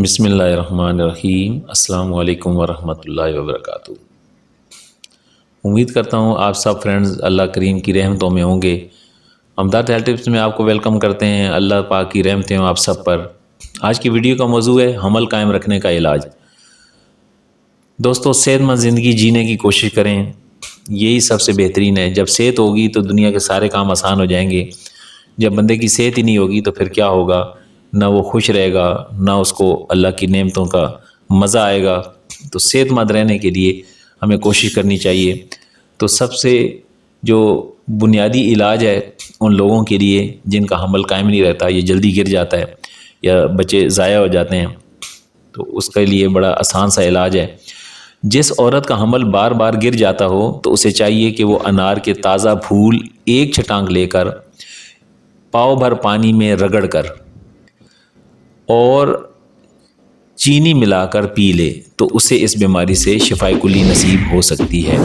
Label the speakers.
Speaker 1: بسم اللہ الرحمن الرحیم۔ السلام علیکم ورحمۃ اللہ وبرکاتہ۔ امید کرتا ہوں آپ سب فرینڈز اللہ کریم کی رحمتوں میں ہوں گے۔ امداد ہیلتھ ٹپس میں آپ کو ویلکم کرتے ہیں۔ اللہ پاک کی رحمتیں ہوں آپ سب پر۔ آج کی ویڈیو کا موضوع ہے حمل قائم رکھنے کا علاج۔ دوستو، صحت مند زندگی جینے کی کوشش کریں، یہی سب سے بہترین ہے۔ جب صحت ہوگی تو دنیا کے سارے کام آسان ہو جائیں گے۔ جب بندے کی صحت ہی نہیں ہوگی تو پھر کیا ہوگا؟ نہ وہ خوش رہے گا، نہ اس کو اللہ کی نعمتوں کا مزہ آئے گا۔ تو صحت مند رہنے کے لیے ہمیں کوشش کرنی چاہیے۔ تو سب سے جو بنیادی علاج ہے ان لوگوں کے لیے جن کا حمل قائم نہیں رہتا، یہ جلدی گر جاتا ہے یا بچے ضائع ہو جاتے ہیں، تو اس کے لیے بڑا آسان سا علاج ہے۔ جس عورت کا حمل بار بار گر جاتا ہو تو اسے چاہیے کہ وہ انار کے تازہ پھول ایک چھٹانک لے کر پاؤ بھر پانی میں رگڑ کر اور چینی ملا کر پی لے، تو اسے اس بیماری سے شفائے کلی نصیب ہو سکتی ہے۔